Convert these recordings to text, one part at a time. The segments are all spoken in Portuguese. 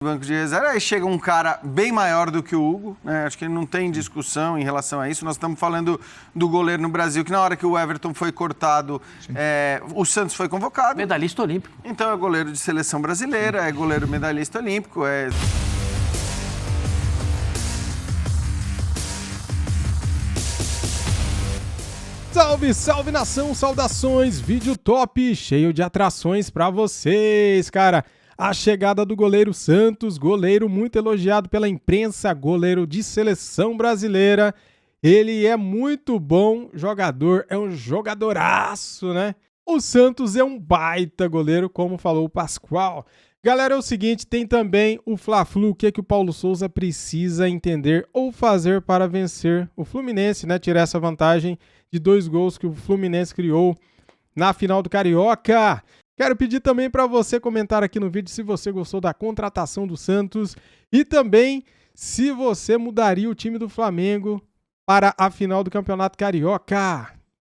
banco de reserva, aí chega um cara bem maior do que o Hugo, né? Acho que não tem discussão em relação a isso. Nós estamos falando do goleiro no Brasil, que na hora que o Everton foi cortado, o Santos foi convocado. Medalhista olímpico. Então é goleiro de seleção brasileira, é goleiro medalhista olímpico, Salve, salve nação, saudações, vídeo top, cheio de atrações pra vocês, cara. A chegada do goleiro Santos, goleiro muito elogiado pela imprensa, goleiro de seleção brasileira. Ele é muito bom jogador, é um jogadoraço, né? O Santos é um baita goleiro, como falou o Pascoal. Galera, é o seguinte, tem também o Fla-Flu, o que o Paulo Souza precisa entender ou fazer para vencer o Fluminense, né? Tirar essa vantagem de 2 gols que o Fluminense criou na final do Carioca. Quero pedir também para você comentar aqui no vídeo se você gostou da contratação do Santos e também se você mudaria o time do Flamengo para a final do Campeonato Carioca.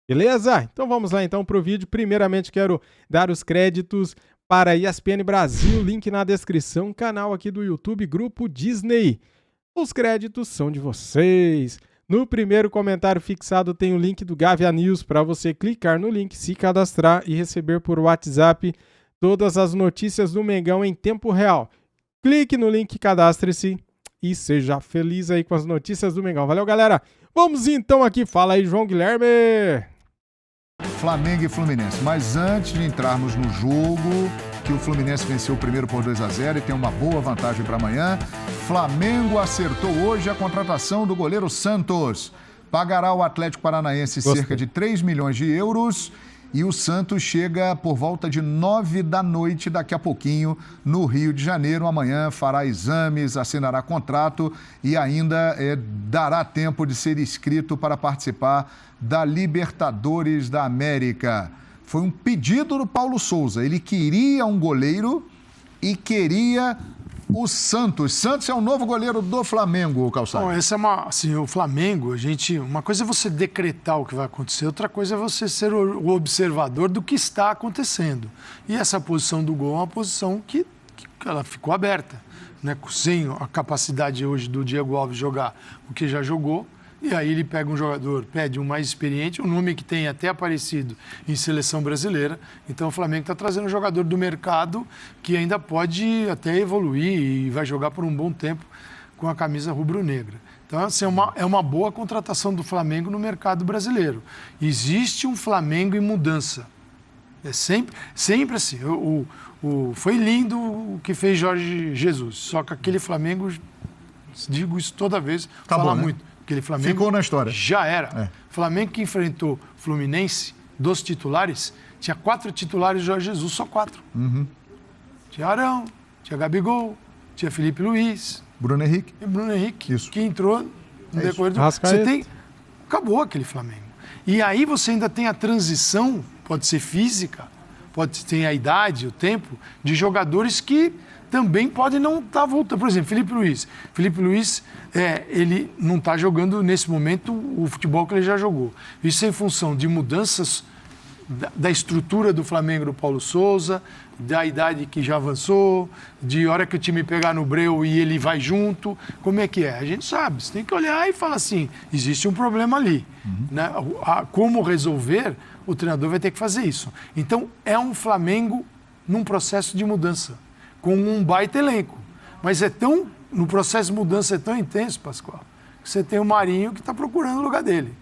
Beleza? Então vamos lá então para o vídeo. Primeiramente quero dar os créditos para a ESPN Brasil, link na descrição, canal aqui do YouTube, Grupo Disney. Os créditos são de vocês. No primeiro comentário fixado tem o link do Gavia News para você clicar no link, se cadastrar e receber por WhatsApp todas as notícias do Mengão em tempo real. Clique no link, cadastre-se e seja feliz aí com as notícias do Mengão. Valeu, galera! Vamos então aqui, fala aí, João Guilherme! Flamengo e Fluminense. Mas antes de entrarmos no jogo, que o Fluminense venceu o primeiro por 2-0 e tem uma boa vantagem para amanhã, Flamengo acertou hoje a contratação do goleiro Santos. Pagará ao Atlético Paranaense cerca de 3 milhões de euros e o Santos chega por volta de 9 da noite daqui a pouquinho no Rio de Janeiro. Amanhã fará exames, assinará contrato e ainda dará tempo de ser inscrito para participar da Libertadores da América. Foi um pedido do Paulo Souza. Ele queria um goleiro e queria o Santos. Santos é o novo goleiro do Flamengo, Calçado. Bom, essa é o Flamengo, uma coisa é você decretar o que vai acontecer, outra coisa é você ser o observador do que está acontecendo. E essa posição do gol é uma posição que ela ficou aberta, né? Sem a capacidade hoje do Diego Alves jogar o que já jogou. E aí ele pega um jogador, pede um mais experiente, um nome que tem até aparecido em seleção brasileira. Então o Flamengo está trazendo um jogador do mercado que ainda pode até evoluir e vai jogar por um bom tempo com a camisa rubro-negra. Então assim, é uma boa contratação do Flamengo no mercado brasileiro. Existe um Flamengo em mudança. É sempre assim. Foi lindo o que fez Jorge Jesus, só que aquele Flamengo, digo isso toda vez, fala muito. Aquele Flamengo ficou na história. Já era. Flamengo que enfrentou Fluminense, dos titulares, tinha 4 titulares de Jorge Jesus, só 4. Tinha Arão, tinha Gabigol, tinha Felipe Luiz. Bruno Henrique. E Bruno Henrique, isso. Que entrou no decorrer do... Acabou aquele Flamengo. E aí você ainda tem a transição, pode ser física, pode ter a idade, o tempo, de jogadores que também podem não estar voltando. Por exemplo, Felipe Luiz. Felipe Luiz, ele não está jogando nesse momento o futebol que ele já jogou. Isso é em função de mudanças da estrutura do Flamengo do Paulo Souza, da idade que já avançou, de hora que o time pegar no breu e ele vai junto. Como é que é? A gente sabe. Você tem que olhar e falar assim, existe um problema ali. Né? Como resolver, o treinador vai ter que fazer isso. Então, é um Flamengo num processo de mudança, com um baita elenco. Mas no processo de mudança é tão intenso, Pascoal, que você tem o Marinho que está procurando o lugar dele.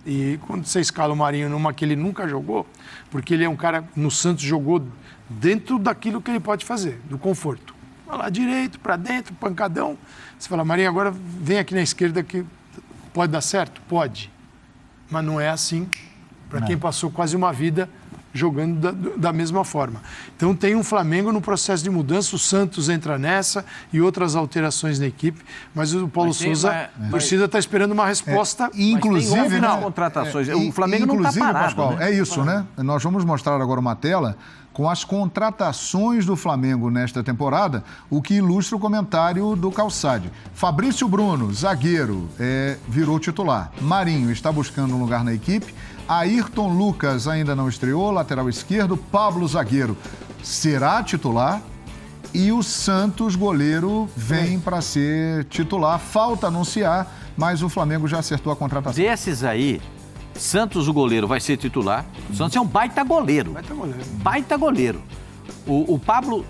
E quando você escala o Marinho numa que ele nunca jogou, porque ele é um cara, no Santos jogou dentro daquilo que ele pode fazer, do conforto. Vai lá direito, para dentro, pancadão. Você fala, Marinho, agora vem aqui na esquerda que pode dar certo? Pode. Mas não é assim para quem passou quase uma vida jogando da mesma forma. Então tem um Flamengo no processo de mudança, o Santos entra nessa e outras alterações na equipe, mas o Paulo Souza, a torcida está esperando uma resposta. Inclusive, nas contratações. O Flamengo não está parado. Pascoal, né? É isso, né? Nós vamos mostrar agora uma tela com as contratações do Flamengo nesta temporada, o que ilustra o comentário do Calçade. Fabrício Bruno, zagueiro, virou titular. Marinho está buscando um lugar na equipe. Ayrton Lucas ainda não estreou, lateral esquerdo. Pablo, zagueiro, será titular. E o Santos, goleiro, vem para ser titular. Falta anunciar, mas o Flamengo já acertou a contratação. Desses aí, Santos, o goleiro, vai ser titular. O Santos é um baita goleiro. Baita goleiro. O Pablo,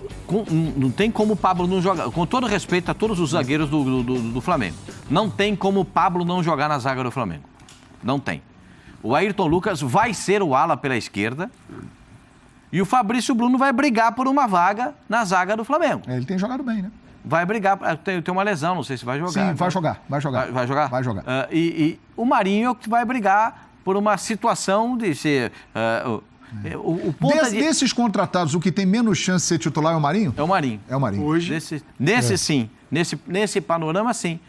não tem como o Pablo não jogar. Com todo respeito a todos os zagueiros do Flamengo. Não tem como o Pablo não jogar na zaga do Flamengo. Não tem. O Ayrton Lucas vai ser o ala pela esquerda. E o Fabrício Bruno vai brigar por uma vaga na zaga do Flamengo. Ele tem jogado bem, né? Vai brigar. Tem uma lesão, não sei se vai jogar. Sim, vai jogar. Vai jogar? Vai jogar. E o Marinho que vai brigar por uma situação de ser... Desses contratados, o que tem menos chance de ser titular é o Marinho? É o Marinho. É o Marinho. Hoje? Sim. Nesse panorama, sim.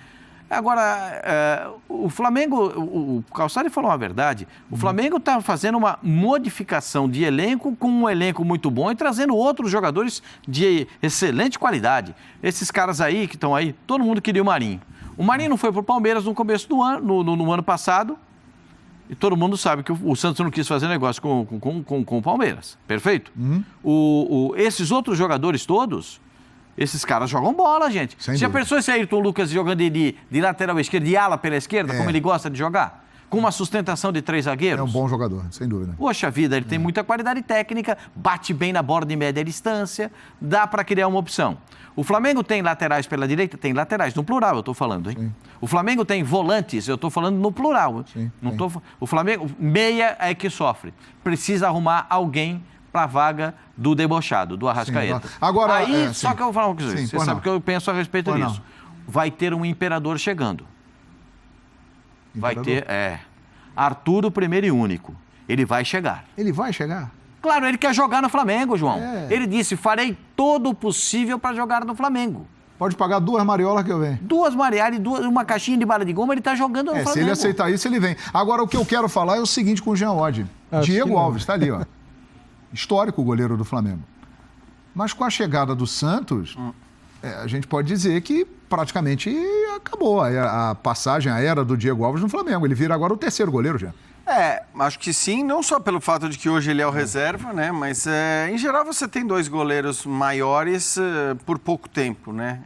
Agora, o Flamengo, o Calçade falou uma verdade, o Flamengo está fazendo uma modificação de elenco com um elenco muito bom e trazendo outros jogadores de excelente qualidade. Esses caras aí que estão aí, todo mundo queria o Marinho. O Marinho não foi para o Palmeiras no começo do ano, no ano passado, e todo mundo sabe que o Santos não quis fazer negócio com o Palmeiras, perfeito? Esses outros jogadores todos... Esses caras jogam bola, gente. Você já pensou esse Ayrton Lucas jogando de lateral esquerdo, de ala pela esquerda, como ele gosta de jogar? Com uma sustentação de 3 zagueiros? É um bom jogador, sem dúvida. Poxa vida, ele tem muita qualidade técnica, bate bem na bola de média distância, dá para criar uma opção. O Flamengo tem laterais pela direita? Tem laterais, no plural eu estou falando, hein? Sim. O Flamengo tem volantes, eu estou falando no plural. Sim, o Flamengo, meia é que sofre. Precisa arrumar alguém para a vaga do debochado, do Arrascaeta. Sim, agora, aí, só que eu vou falar uma coisa, você sabe o que eu penso a respeito disso. Vai ter um imperador chegando. Vai ter, Arthur, o primeiro e único. Ele vai chegar. Ele vai chegar? Claro, ele quer jogar no Flamengo, João. Ele disse, farei todo o possível para jogar no Flamengo. Pode pagar 2 mariolas que eu venho. 2 mariolas e uma caixinha de bala de goma, ele está jogando no Flamengo. Se ele aceitar isso, ele vem. Agora, o que eu quero falar é o seguinte com o Jean Oddi. Diego Alves, está ali, ó. Histórico goleiro do Flamengo. Mas com a chegada do Santos, a gente pode dizer que praticamente acabou a passagem, a era do Diego Alves no Flamengo. Ele vira agora o 3º goleiro, já. Acho que sim, não só pelo fato de que hoje ele é o reserva, né? Mas, em geral, você tem 2 goleiros maiores por pouco tempo, né?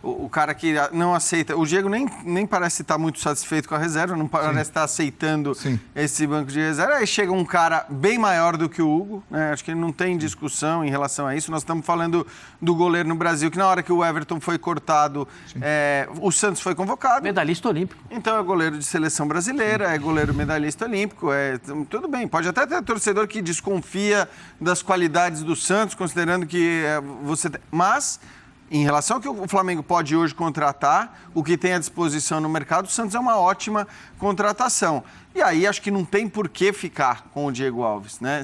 O cara que não aceita... O Diego nem parece estar muito satisfeito com a reserva, não parece estar aceitando esse banco de reserva. Aí chega um cara bem maior do que o Hugo, né? Acho que não tem discussão em relação a isso. Nós estamos falando do goleiro no Brasil, que na hora que o Everton foi cortado, o Santos foi convocado. Medalhista olímpico. Então é goleiro de seleção brasileira, é goleiro medalhista olímpico, tudo bem. Pode até ter torcedor que desconfia das qualidades do Santos, considerando que Mas... Em relação ao que o Flamengo pode hoje contratar, o que tem à disposição no mercado, o Santos é uma ótima contratação. E aí acho que não tem por que ficar com o Diego Alves, né?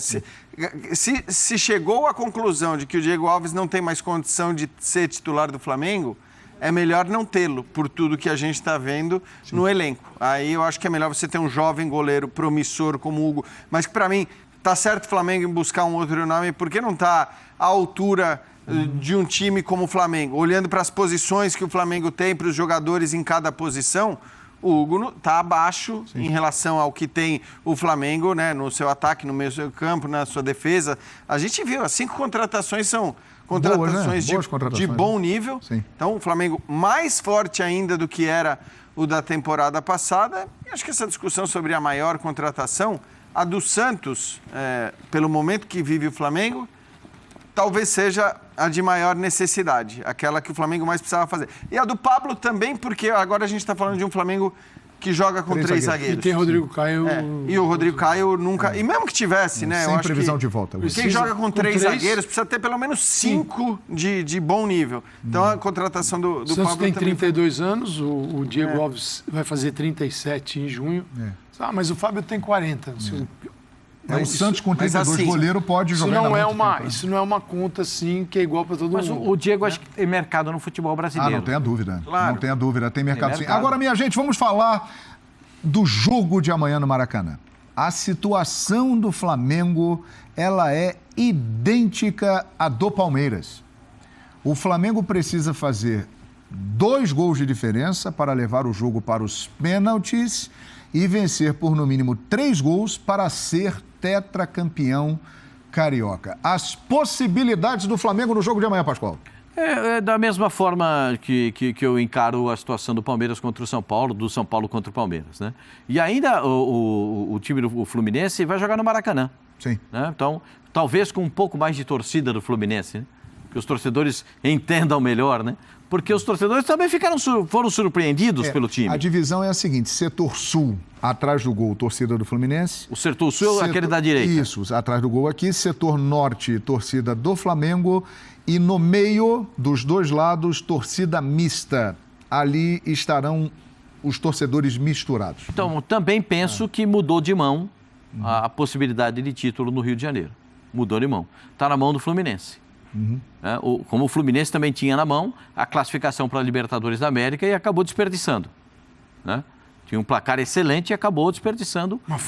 Se chegou à conclusão de que o Diego Alves não tem mais condição de ser titular do Flamengo, é melhor não tê-lo, por tudo que a gente está vendo no elenco. Aí eu acho que é melhor você ter um jovem goleiro promissor como o Hugo, mas que para mim está certo o Flamengo em buscar um outro nome, porque não está à altura de um time como o Flamengo, olhando para as posições que o Flamengo tem, para os jogadores em cada posição, o Hugo está abaixo em relação ao que tem o Flamengo, né, no seu ataque, no meio do seu campo, na sua defesa. A gente viu, as 5 contratações são contratações, de bom nível. Sim. Então, o Flamengo mais forte ainda do que era o da temporada passada. E acho que essa discussão sobre a maior contratação, a do Santos, pelo momento que vive o Flamengo, talvez seja a de maior necessidade, aquela que o Flamengo mais precisava fazer. E a do Pablo também, porque agora a gente está falando de um Flamengo que joga com 3 zagueiros. E tem Rodrigo Caio... E o Rodrigo Caio nunca... E mesmo que tivesse, né? Sem previsão de volta. Quem joga com 3 zagueiros precisa ter pelo menos 5 de bom nível. Então a contratação do Pablo... Santos tem 32 anos, o Diego Alves vai fazer 37 em junho. Mas o Fábio tem 40. O Santos com 32 assim, goleiro pode jogar Isso não é uma conta assim que é igual para todo mundo. Mas o Diego acho que tem mercado no futebol brasileiro. Não tenha dúvida. Claro. Não tenha dúvida, tem mercado sim. Agora, minha gente, vamos falar do jogo de amanhã no Maracanã. A situação do Flamengo, ela é idêntica à do Palmeiras. O Flamengo precisa fazer 2 gols de diferença para levar o jogo para os pênaltis e vencer por no mínimo 3 gols para ser tetracampeão Carioca. As possibilidades do Flamengo no jogo de amanhã, Pascoal? Da mesma forma que eu encaro a situação do Palmeiras contra o São Paulo, do São Paulo contra o Palmeiras, né? E ainda o time do Fluminense vai jogar no Maracanã. Sim. Né? Então, talvez com um pouco mais de torcida do Fluminense, né? Que os torcedores entendam melhor, né? Porque os torcedores também foram surpreendidos pelo time. A divisão é a seguinte: setor sul, atrás do gol, torcida do Fluminense. O setor sul é aquele da direita. Isso, atrás do gol aqui. Setor norte, torcida do Flamengo. E no meio dos dois lados, torcida mista. Ali estarão os torcedores misturados. Então, também penso que mudou de mão a possibilidade de título no Rio de Janeiro. Mudou de mão. Está na mão do Fluminense. Como o Fluminense também tinha na mão a classificação para a Libertadores da América e acabou desperdiçando. Né? Tinha um placar excelente e acabou desperdiçando. Mas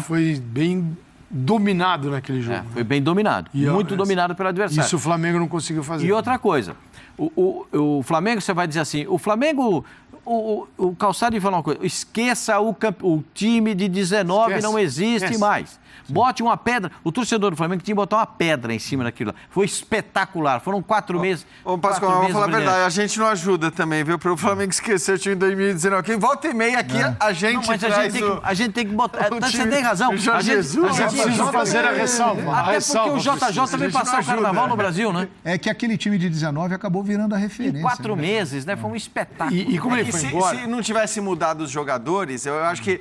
foi bem dominado naquele jogo. Foi bem dominado. Muito dominado pelo adversário. Isso o Flamengo não conseguiu fazer. E outra coisa, o Flamengo, você vai dizer assim, o Flamengo... O Calçado falou uma coisa, esqueça o time de 19, não existe mais. Bote uma pedra. O torcedor do Flamengo tinha que botar uma pedra em cima daquilo lá. Foi espetacular. Foram 4 meses. Ô, Pascoal, vamos falar a verdade. A gente não ajuda também, viu? Para o Flamengo esquecer o time de 2019. Quem volta e meia aqui, a gente traz a gente tem que botar... Você tem razão. A gente precisa fazer a ressalva. Até porque o JJ vem passar o carnaval no Brasil, né? É que aquele time de 19 acabou virando a referência. Em 4 meses, né? Foi um espetáculo. E como ele foi embora... Se não tivesse mudado os jogadores, eu acho que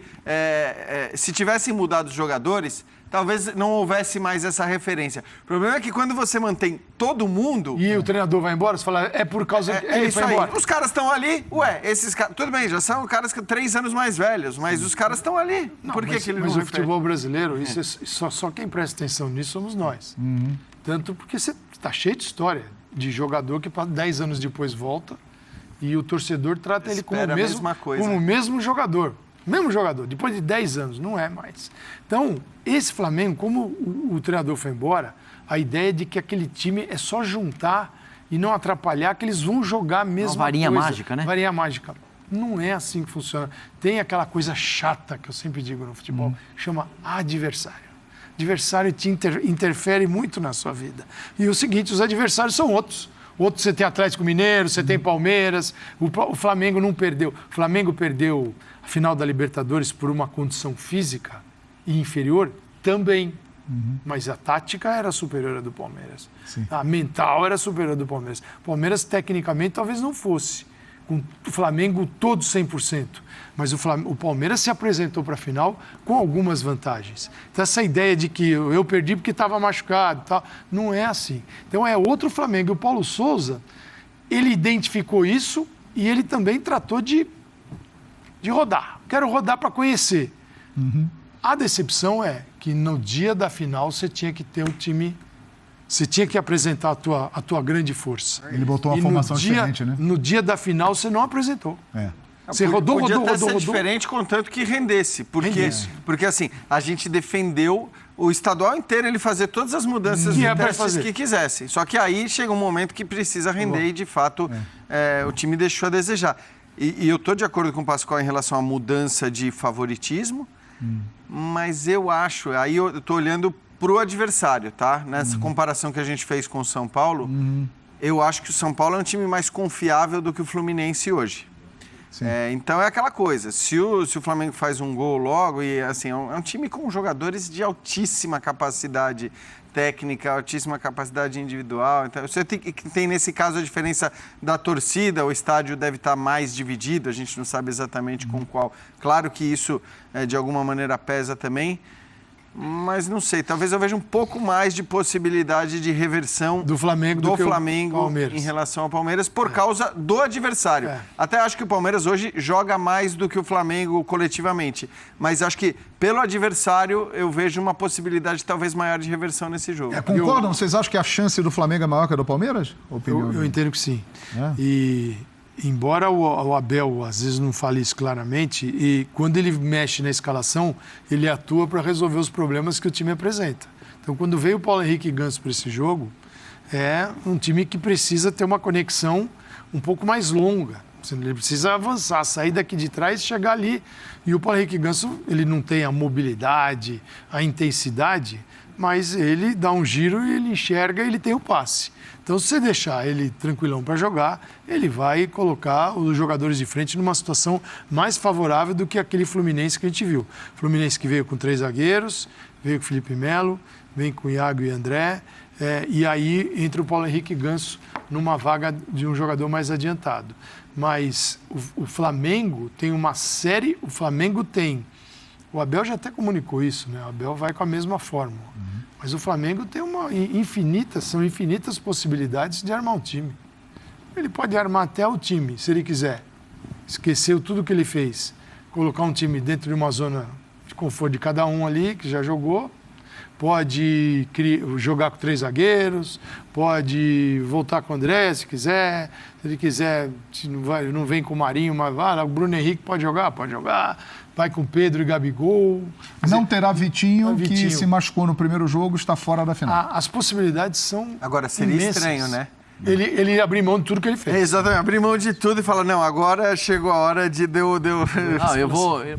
se tivessem mudado os jogadores... Talvez não houvesse mais essa referência. O problema é que quando você mantém todo mundo... E o treinador vai embora, você fala, é por causa que ele foi embora. Os caras estão ali, esses caras... Tudo bem, já são caras 3 anos mais velhos, mas os caras estão ali. Por que ele não Mas o futebol brasileiro, isso só quem presta atenção nisso somos nós. Tanto porque você está cheio de história de jogador que 10 anos depois volta e o torcedor trata ele como o mesmo jogador. Mesmo jogador, depois de 10 anos, não é mais. Então, esse Flamengo, como o treinador foi embora, a ideia de que aquele time é só juntar e não atrapalhar, que eles vão jogar a mesma coisa. Varinha mágica, né? Varinha mágica. Não é assim que funciona. Tem aquela coisa chata que eu sempre digo no futebol, chama adversário. Adversário te interfere muito na sua vida. E o seguinte, os adversários são outros. Outros você tem Atlético Mineiro, você tem Palmeiras, o Flamengo não perdeu. O Flamengo perdeu a final da Libertadores por uma condição física inferior também. Mas a tática era superior à do Palmeiras. Sim. A mental era superior à do Palmeiras. O Palmeiras, tecnicamente, talvez não fosse. Com o Flamengo todo 100%. Mas o Palmeiras se apresentou para a final com algumas vantagens. Então, essa ideia de que eu perdi porque estava machucado, tal, não é assim. Então, é outro Flamengo. E o Paulo Souza, ele identificou isso e ele também tratou de rodar. Quero rodar para conhecer. A decepção é que no dia da final você tinha que ter um time... Você tinha que apresentar a tua grande força. Ele botou uma formação diferente, né? No dia da final, você não apresentou. Você rodou. Podia ser diferente, contanto que rendesse. Porque assim, a gente defendeu o estadual inteiro ele fazer todas as mudanças que quisesse. Só que aí chega um momento que precisa render e, de fato, o time deixou a desejar. E eu estou de acordo com o Pascoal em relação à mudança de favoritismo, mas eu acho... Aí eu estou olhando... para o adversário, tá? Nessa comparação que a gente fez com o São Paulo, eu acho que o São Paulo é um time mais confiável do que o Fluminense hoje. Então é aquela coisa, se o Flamengo faz um gol logo, e assim, é um time com jogadores de altíssima capacidade técnica, altíssima capacidade individual. Então, você tem nesse caso a diferença da torcida, o estádio deve estar mais dividido, a gente não sabe exatamente com qual. Claro que isso, de alguma maneira, pesa também. Mas não sei, talvez eu veja um pouco mais de possibilidade de reversão do Flamengo em relação ao Palmeiras por causa do adversário. Até acho que o Palmeiras hoje joga mais do que o Flamengo coletivamente, mas acho que pelo adversário eu vejo uma possibilidade talvez maior de reversão nesse jogo. Concordam? Vocês acham que a chance do Flamengo é maior que a do Palmeiras? Eu entendo que sim. E embora o Abel às vezes não fale isso claramente, e quando ele mexe na escalação, ele atua para resolver os problemas que o time apresenta. Então, quando veio o Paulo Henrique Ganso para esse jogo, é um time que precisa ter uma conexão um pouco mais longa. Ele precisa avançar, sair daqui de trás e chegar ali. E o Paulo Henrique Ganso, ele não tem a mobilidade, a intensidade mas ele dá um giro e ele enxerga e ele tem o passe. Então, se você deixar ele tranquilão para jogar, ele vai colocar os jogadores de frente numa situação mais favorável do que aquele Fluminense que a gente viu. Fluminense que veio com 3 zagueiros, veio com Felipe Melo, vem com Iago e André, e aí entra o Paulo Henrique Ganso numa vaga de um jogador mais adiantado. Mas o Flamengo tem uma série, o Abel já até comunicou isso, né? O Abel vai com a mesma fórmula. Mas o Flamengo tem são infinitas possibilidades de armar um time. Ele pode armar até o time, se ele quiser. Esqueceu tudo que ele fez. Colocar um time dentro de uma zona de conforto de cada um ali, que já jogou. Pode jogar com 3 zagueiros, pode voltar com o André, se quiser. Se ele quiser, não vem com o Marinho, mas vai. O Bruno Henrique pode jogar. Vai com Pedro e Gabigol. Não terá Vitinho, que se machucou no primeiro jogo, está fora da final. As possibilidades são Agora, seria imensas. Estranho, né? Ele abriu mão de tudo que ele fez. Exatamente, abriu mão de tudo e fala, não, agora chegou a hora de deu. Não,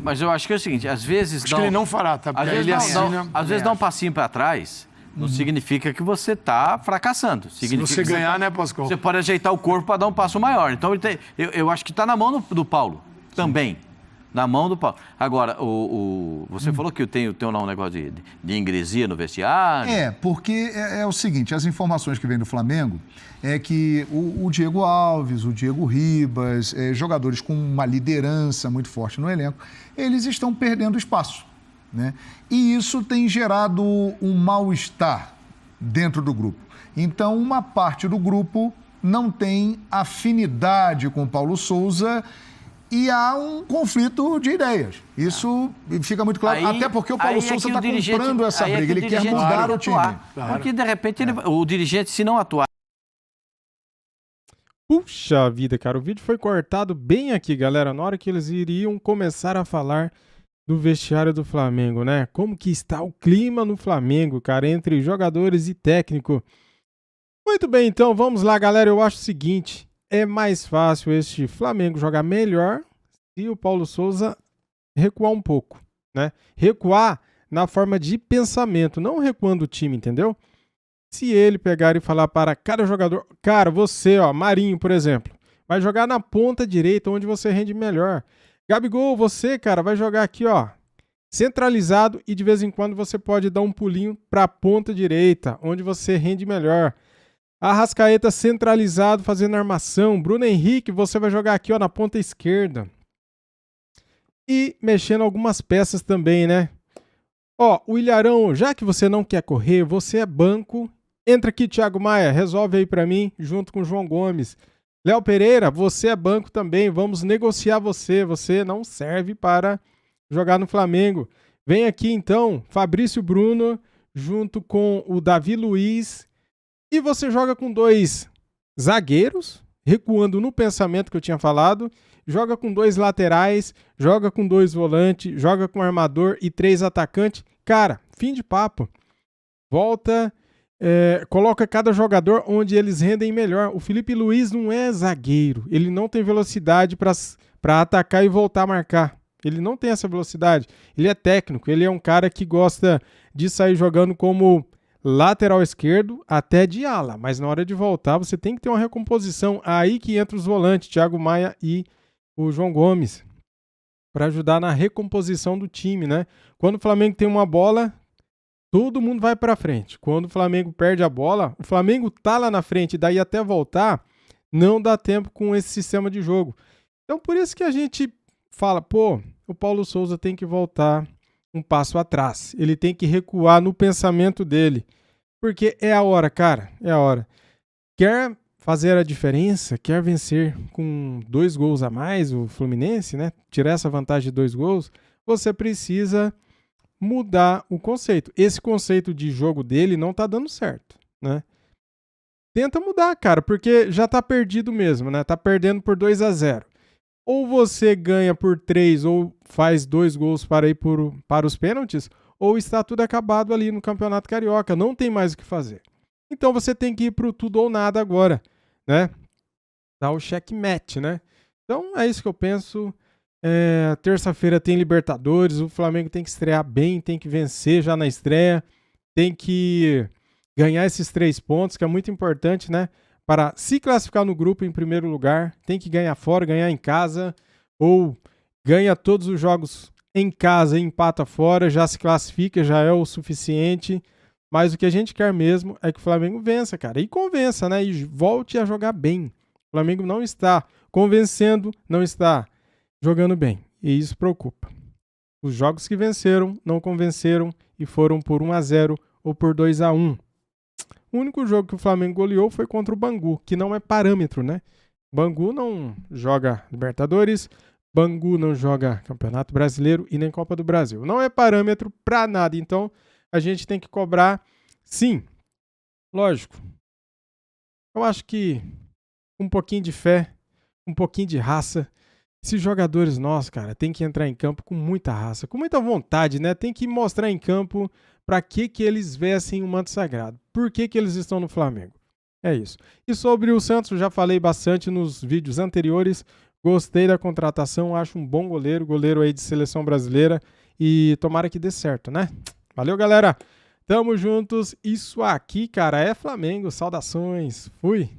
mas eu acho que é o seguinte, às vezes... Acho que ele não fará, tá? Às vezes dá um passinho para trás, não significa que você está fracassando. Significa se você ganhar, né, Pascoal? Você pode ajeitar o corpo para dar um passo maior. Então, eu acho que está na mão do Paulo, também. Na mão do Paulo. Agora, você falou que tem lá um negócio de ingresia no vestiário. Porque é o seguinte, as informações que vêm do Flamengo é que o Diego Alves, o Diego Ribas, jogadores com uma liderança muito forte no elenco, eles estão perdendo espaço, né? E isso tem gerado um mal-estar dentro do grupo. Então, uma parte do grupo não tem afinidade com o Paulo Souza e há um conflito de ideias. Isso fica muito claro. Até porque o Paulo Souza está comprando essa briga. Ele quer mudar o time. Porque, de repente, o dirigente, se não atuar... Puxa vida, cara. O vídeo foi cortado bem aqui, galera. Na hora que eles iriam começar a falar do vestiário do Flamengo, né? Como que está o clima no Flamengo, cara, entre jogadores e técnico. Muito bem, então. Vamos lá, galera. Eu acho o seguinte... É mais fácil este Flamengo jogar melhor se o Paulo Souza recuar um pouco, né? Recuar na forma de pensamento, não recuando o time, entendeu? Se ele pegar e falar para cada jogador, cara, você, Marinho, por exemplo, vai jogar na ponta direita onde você rende melhor. Gabigol, você, cara, vai jogar aqui, centralizado e de vez em quando você pode dar um pulinho para a ponta direita, onde você rende melhor. Arrascaeta centralizado, fazendo armação. Bruno Henrique, você vai jogar aqui na ponta esquerda. E mexendo algumas peças também, né? O Ilharão, já que você não quer correr, você é banco. Entra aqui, Thiago Maia, resolve aí pra mim, junto com o João Gomes. Léo Pereira, você é banco também, vamos negociar você. Você não serve para jogar no Flamengo. Vem aqui então, Fabrício Bruno, junto com o Davi Luiz. E você joga com 2 zagueiros, recuando no pensamento que eu tinha falado, joga com 2 laterais, joga com 2 volantes, joga com armador e 3 atacantes. Cara, fim de papo. Volta, coloca cada jogador onde eles rendem melhor. O Felipe Luiz não é zagueiro, ele não tem velocidade para atacar e voltar a marcar. Ele não tem essa velocidade. Ele é técnico, ele é um cara que gosta de sair jogando como... lateral esquerdo até de ala, mas na hora de voltar você tem que ter uma recomposição. Aí que entra os volantes, Thiago Maia e o João Gomes, para ajudar na recomposição do time, né? Quando o Flamengo tem uma bola, todo mundo vai para frente. Quando o Flamengo perde a bola, o Flamengo tá lá na frente, daí até voltar, não dá tempo com esse sistema de jogo. Então por isso que a gente fala, o Paulo Souza tem que voltar um passo atrás. Ele tem que recuar no pensamento dele. Porque é a hora, cara. É a hora. Quer fazer a diferença? Quer vencer com 2 gols a mais o Fluminense, né? Tirar essa vantagem de 2 gols? Você precisa mudar o conceito. Esse conceito de jogo dele não tá dando certo, né? Tenta mudar, cara, porque já tá perdido mesmo, né? Tá perdendo por 2-0. Ou você ganha por 3 ou faz 2 gols para ir para os pênaltis, ou está tudo acabado ali no Campeonato Carioca. Não tem mais o que fazer. Então você tem que ir para o tudo ou nada agora, né? Dá o checkmate, né? Então é isso que eu penso. Terça-feira tem Libertadores, o Flamengo tem que estrear bem, tem que vencer já na estreia. tem que ganhar esses 3 pontos, que é muito importante, né? Para se classificar no grupo em primeiro lugar, tem que ganhar fora, ganhar em casa, ou ganha todos os jogos em casa e empata fora, já se classifica, já é o suficiente. Mas o que a gente quer mesmo é que o Flamengo vença, cara. E convença, né? E volte a jogar bem. O Flamengo não está convencendo, não está jogando bem. E isso preocupa. Os jogos que venceram, não convenceram e foram por 1-0 ou por 2-1. O único jogo que o Flamengo goleou foi contra o Bangu, que não é parâmetro, né? Bangu não joga Libertadores, Bangu não joga Campeonato Brasileiro e nem Copa do Brasil. Não é parâmetro pra nada, então a gente tem que cobrar, sim. Lógico. Eu acho que um pouquinho de fé, um pouquinho de raça. Esses jogadores nossos, cara, tem que entrar em campo com muita raça, com muita vontade, né? Tem que mostrar em campo para que eles vestem o manto sagrado. Por que eles estão no Flamengo? É isso. E sobre o Santos, eu já falei bastante nos vídeos anteriores. Gostei da contratação, acho um bom goleiro aí de seleção brasileira. E tomara que dê certo, né? Valeu, galera. Tamo juntos. Isso aqui, cara, é Flamengo. Saudações. Fui.